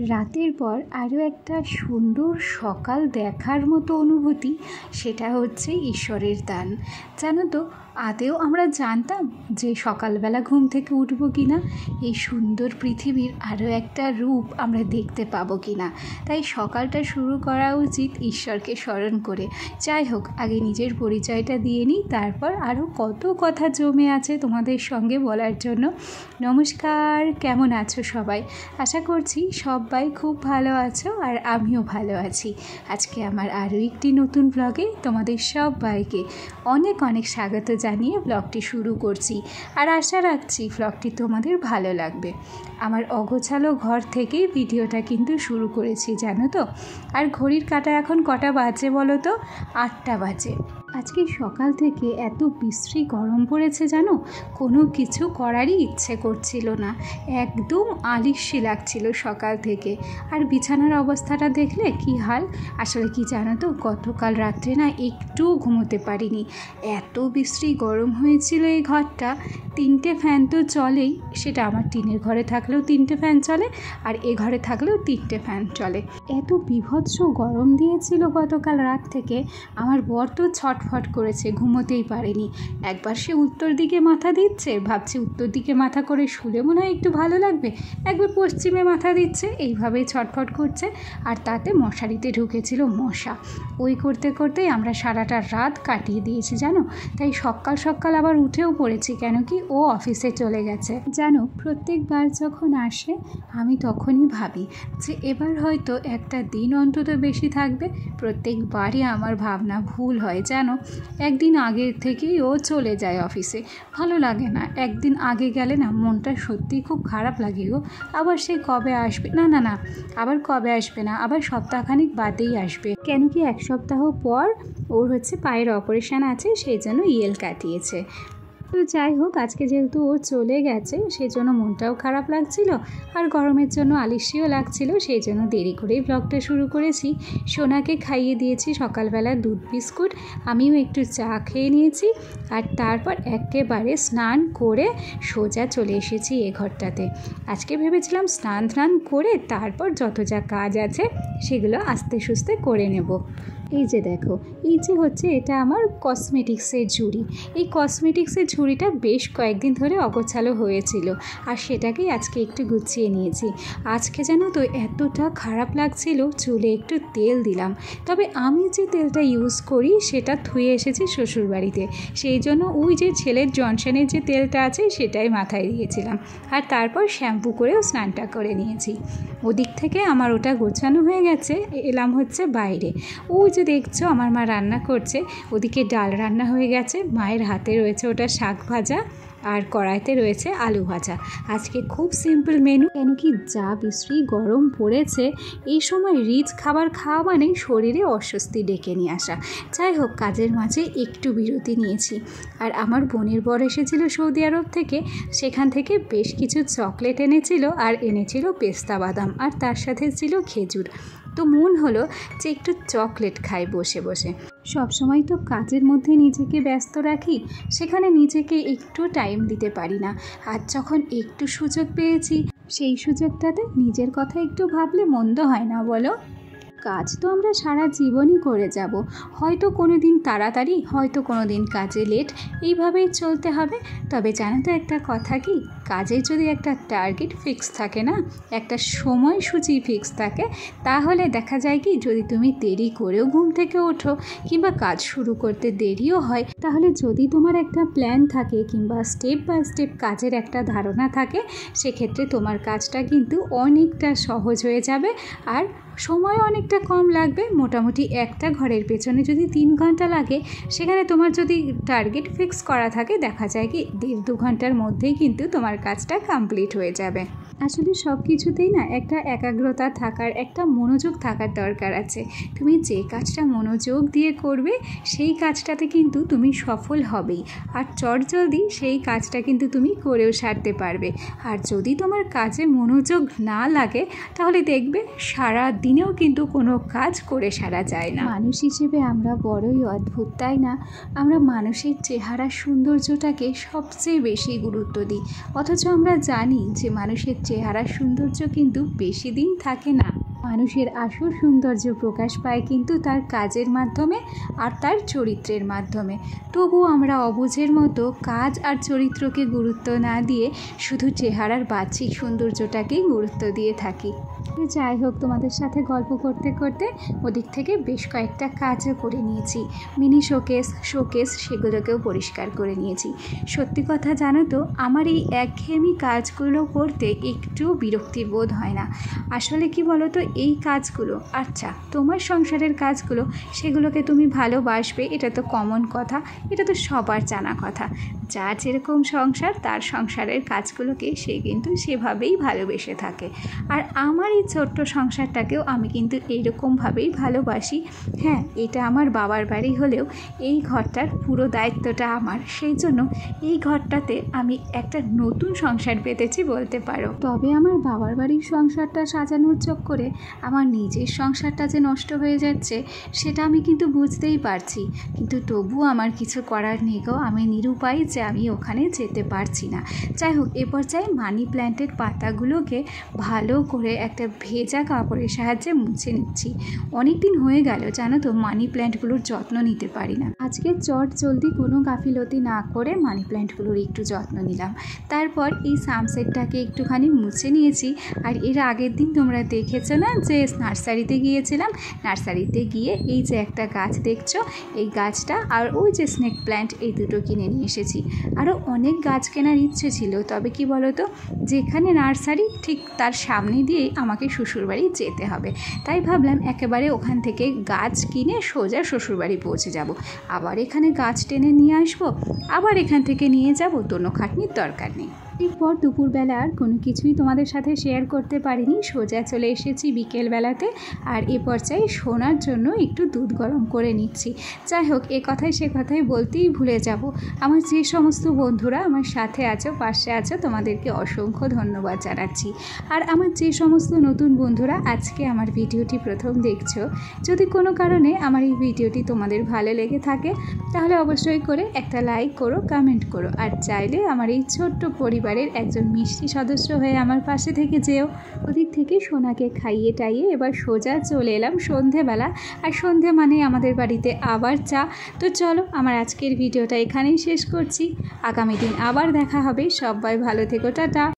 রাতের পর আরও একটা সুন্দর সকাল দেখার মতো অনুভূতি, সেটা হচ্ছে ঈশ্বরের দান। জানো তো, আদেও আমরা জানতাম যে সকালবেলা ঘুম থেকে উঠবো কি না, এই সুন্দর পৃথিবীর আরও একটা রূপ আমরা দেখতে পাবো কি না। তাই সকালটা শুরু করা উচিত ঈশ্বরকে স্মরণ করে। যাই হোক, আগে নিজের পরিচয়টা দিয়ে নিই, তারপর আরও কত কথা জমে আছে তোমাদের সঙ্গে বলার জন্য। নমস্কার, কেমন আছো সবাই? আশা করছি সবাই খুব ভালো আছো, আর আমিও ভালো আছি। আজকে আমার আরও একটি নতুন ব্লগে তোমাদের সবাইকে অনেক অনেক স্বাগত জানিয়ে ব্লগটি শুরু করছি, আর আশা রাখছি ব্লগটি তোমাদের ভালো লাগবে। আমার অগোছালো ঘর থেকেই ভিডিওটা কিন্তু শুরু করেছি, জানো তো। আর ঘড়ির কাঁটা এখন কটা বাজে বলো তো? 8টা বাজে। আজকে সকাল থেকে এত বিশ্রী গরম পড়েছে জানো, কোনো কিছু করারই ইচ্ছে করছিল না, একদম আলিস্যি লাগছিল সকাল থেকে। আর বিছানার অবস্থাটা দেখলে কি হাল। আসলে কি জানো তো, গতকাল রাত্রে না একটুও ঘুমোতে পারিনি, এত বিশ্রী গরম হয়েছিল এই ঘরটা। 3টে ফ্যান তো চলেই, সেটা আমার টিনের ঘরে থাকলেও 3টে ফ্যান চলে, আর এ ঘরে থাকলেও 3টে ফ্যান চলে। এত বীভৎস গরম দিয়েছিল গতকাল রাত থেকে, আমার বর তো ছটফট করেছে, ঘুমোতেই পারেনি। একবার সে উত্তর দিকে মাথা দিচ্ছে, ভাবছে উত্তর দিকে মাথা করে শুলে মনে হয় একটু ভালো লাগবে, একবার পশ্চিমে মাথা দিচ্ছে, এইভাবেই ছটফট করছে। আর তাতে মশারিতে ঢুকেছিল মশা, ওই করতে করতেই আমরা সারাটা রাত কাটিয়ে দিয়েছি জানো। তাই সকাল সকাল আবার উঠেও পড়েছি, কেন কি ও অফিসে চলে গেছে। জানো, প্রত্যেকবার যখন আসে আমি তখনই ভাবি যে এবার হয়তো একটা দিন অন্তত বেশি থাকবে। প্রত্যেকবারই আমার ভাবনা ভুল হয় জানো। একদিন আগে থেকেই ও চলে যায় অফিসে, ভালো লাগে না। একদিন আগে গেলে না মনটা সত্যিই খুব খারাপ লাগে গো। আবার সে কবে আসবে, না, আবার কবে আসবে না, আবার সপ্তাহখানিক বাদেই আসবে। কেন কি 1 সপ্তাহ পর ওর হচ্ছে পায়ের অপারেশান আছে, সেই জন্য ইএল কাটিয়েছে। তো যাই হোক, আজকে যেহেতু ও চলে গেছে সেই জন্য মনটাও খারাপ লাগছিল, আর গরমের জন্য আলিস্যিও লাগছিল, সেই জন্য দেরি করেই ব্লগটা শুরু করেছি। সোনাকে খাইয়ে দিয়েছি সকালবেলা দুধ বিস্কুট, আমিও একটু চা খেয়ে নিয়েছি, আর তারপর একেবারে স্নান করে সোজা চলে এসেছি এ ঘরটাতে। আজকে ভেবেছিলাম স্নান করে তারপর যত যা কাজ আছে সেগুলো আস্তে সুস্তে করে নেব। এই যে দেখো, এই যে হচ্ছে এটা আমার কসমেটিক্সের ঝুড়ি। এই কসমেটিক্সের ঝুড়িটা বেশ কয়েকদিন ধরে অগোছালো হয়েছিল, আর সেটাকেই আজকে একটু গুছিয়ে নিয়েছি। আজকে জানো তো এতটা খারাপ লাগছিল, চুলে একটু তেল দিলাম। তবে আমি যে তেলটা ইউজ করি সেটা ধুয়ে এসেছি শ্বশুরবাড়িতে, সেই জন্য ওই যে ছেলের জনসনের যে তেলটা আছে সেটাই মাথায় দিয়েছিলাম, আর তারপর শ্যাম্পু করেও স্নানটা করে নিয়েছি। ওদিক থেকে আমার ওটা গোছানো হয়ে গেছে, এলাম হচ্ছে বাইরে। ওই যে দেখছো আমার মা রান্না করছে, ওদিকে ডাল রান্না হয়ে গেছে, মায়ের হাতে রয়েছে ওটা শাক ভাজা, আর কড়াইতে রয়েছে আলু ভাজা। আজকে খুব সিম্পল মেনু, কেন কি যা বিশ্রী গরম পড়েছে, এই সময় রিচ খাবার খাওয়া মানে শরীরে অস্বস্তি ডেকে নিয়ে আসা। যাই হোক, কাজের মাঝে একটু বিরতি নিয়েছি। আর আমার বোনের বর এসেছিল সৌদি আরব থেকে, সেখান থেকে বেশ কিছু চকলেট এনেছিল, আর এনেছিল পেস্তা বাদাম, আর তার সাথে ছিল খেজুর। তো মন হলো যে একটু চকলেট খাই বসে বসে। সবসময় তো কাজের মধ্যে নিজেকে ব্যস্ত রাখি, সেখানে নিজেকে একটু টাইম দিতে পারি না। আর যখন একটু সুযোগ পেয়েছি, সেই সুযোগটাতে নিজের কথা একটু ভাবলে মন্দ হয় না বলো। কাজ তো আমরা সারা জীবনই করে যাব, হয়তো কোনো দিন তাড়াতাড়ি, হয়তো কোনো দিন কাজে লেট, এইভাবেই চলতে হবে। তবে জানো তো একটা কথা কি, কাজে যদি একটা টার্গেট ফিক্স থাকে না, একটা সময়সূচি ফিক্স থাকে, তাহলে দেখা যায় কি, যদি তুমি দেরি করেও ঘুম থেকে ওঠো কিংবা কাজ শুরু করতে দেরিও হয়, তাহলে যদি তোমার একটা প্ল্যান থাকে কিংবা স্টেপ বাই স্টেপ কাজের একটা ধারণা থাকে, সেক্ষেত্রে তোমার কাজটা কিন্তু অনেকটা সহজ হয়ে যাবে, আর সময় অনেকটা কম লাগবে। মোটামুটি একটা ঘরের পেছনে যদি 3 ঘন্টা লাগে, সেখানে তোমার যদি টার্গেট ফিক্স করা থাকে, দেখা যায় কি 1.5-2 ঘন্টার মধ্যেই কিন্তু তোমার কাজটা কমপ্লিট হয়ে যাবে। আসলে সব কিছুতেই না একটা একাগ্রতা থাকার, একটা মনোযোগ থাকার দরকার আছে। তুমি যে কাজটা মনোযোগ দিয়ে করবে সেই কাজটাতে কিন্তু তুমি সফল হবেই, আর চটজলদি সেই কাজটা কিন্তু তুমি করেও সারতে পারবে। আর যদি তোমার কাজে মনোযোগ না লাগে, তাহলে দেখবে সারা দিনেও কিন্তু কোনো কাজ করে সারা যায় না। মানুষ হিসেবে আমরা বড়ই অদ্ভুত, তাই না? আমরা মানুষের চেহারার সৌন্দর্যটাকে সবচেয়ে বেশি গুরুত্ব দিই, অথচ আমরা জানি যে মানুষের চেহারার সৌন্দর্য কিন্তু বেশি দিন থাকে না। মানুষের আসল সৌন্দর্য প্রকাশ পায় কিন্তু তার কাজের মাধ্যমে আর তার চরিত্রের মাধ্যমে। তবু আমরা অবুঝের মতো কাজ আর চরিত্রকে গুরুত্ব না দিয়ে শুধু চেহারার বাহ্যিক সৌন্দর্যটাকেই গুরুত্ব দিয়ে থাকি। যাই হোক, তোমাদের সাথে গল্প করতে করতে ওদিক থেকে বেশ কয়েকটা কাজও করে নিয়েছি। মিনি শোকেস সেগুলোকেও পরিষ্কার করে নিয়েছি। সত্যি কথা জানো তো, আমার এই একঘেয়েমি কাজগুলো করতে একটু বিরক্তি বোধ হয় না। আসলে কি বলো তো, এই কাজগুলো, আচ্ছা তোমার সংসারের কাজগুলো, সেগুলোকে তুমি ভালোবাসবে, এটা তো কমন কথা, এটা তো সবার জানা কথা। যার যেরকম সংসার, তার সংসারের কাজগুলোকে সে কিন্তু সেভাবেই ভালোবেসে থাকে। আর আমার এই ছোট্ট সংসারটাকেও আমি কিন্তু এইরকমভাবেই ভালোবাসি। হ্যাঁ, এটা আমার বাবার বাড়ি হলেও এই ঘরটার পুরো দায়িত্বটা আমার। সেই জন্য এই ঘরটাতে আমি একটা নতুন সংসার পেতেছি বলতে পারো। তবে আমার বাবার বাড়ির সংসারটা সাজানোর চক্করে আমার নিজের সংসারটা যে নষ্ট হয়ে যাচ্ছে সেটা আমি কিন্তু বুঝতেই পারছি। কিন্তু তবুও আমার কিছু করার নেই গো, আমি নিরুপায় যে আমি ওখানে যেতে পারছি না। যাই হোক, এ পর্যায়ে মানি প্ল্যান্টের পাতাগুলোকে ভালো করে একটা ভেজা কাপড়ের সাহায্যে মুছে নিচ্ছি। অনেক দিন হয়ে গেল জানো তো মানি প্ল্যান্টগুলোর যত্ন নিতে পারি না। আজকে চট জলদি কোনো গাফিলতি না করে মানি প্ল্যান্টগুলোর একটু যত্ন নিলাম। তারপর এই সানসেটটাকে একটুখানি মুছে নিয়েছি। আর এর আগের দিন তোমরা দেখেছো না যে নার্সারিতে গিয়েছিলাম, নার্সারিতে গিয়ে এই যে একটা গাছ দেখছো, এই গাছটা আর ওই যে স্নেক প্ল্যান্ট, এই দুটো কিনে নিয়ে এসেছি। আরও অনেক গাছ কেনার ইচ্ছে ছিল, তবে কি বলো তো, যেখানে নার্সারি ঠিক তার সামনে দিয়েই আমাকে শ্বশুরবাড়ি যেতে হবে। তাই ভাবলাম একেবারে ওখান থেকে গাছ কিনে সোজা শ্বশুরবাড়ি পৌঁছে যাব। আবার এখানে গাছ টেনে নিয়ে আসবো, আবার এখান থেকে নিয়ে যাব, কোনো খাটনির দরকার নেই। এরপর দুপুরবেলা আর কোনো কিছুই তোমাদের সাথে শেয়ার করতে পারিনি, সোজা চলে এসেছি বিকেলবেলাতে। আর এ পর্যায়ে শোনার জন্য একটু দুধ গরম করে নিচ্ছি। যাই হোক, এ কথাই সে কথাই বলতেই ভুলে যাব। আমার যে সমস্ত বন্ধুরা আমার সাথে আছো, পাশে আছো, তোমাদেরকে অসংখ্য ধন্যবাদ জানাচ্ছি। আর আমার যে সমস্ত নতুন বন্ধুরা আজকে আমার ভিডিওটি প্রথম দেখছো, যদি কোনো কারণে আমার এই ভিডিওটি তোমাদের ভালো লেগে থাকে তাহলে অবশ্যই করে একটা লাইক করো, কমেন্ট করো। আর চাইলে আমার এই ছোট্ট পরিবারের একজন মিষ্টি সদস্য হয়ে আমার পাশে থেকে যেও। ওদিক থেকে সোনাকে খাইয়ে টাইয়ে এবার সোজা চলে এলাম সন্ধেবেলা। আর সন্ধে মানে আমাদের বাড়িতে আবার চা। তো চলো, আমার আজকের ভিডিওটা এখানেই শেষ করছি। আগামী দিন আবার দেখা হবে। সবাই ভালো থেকো, টাটা।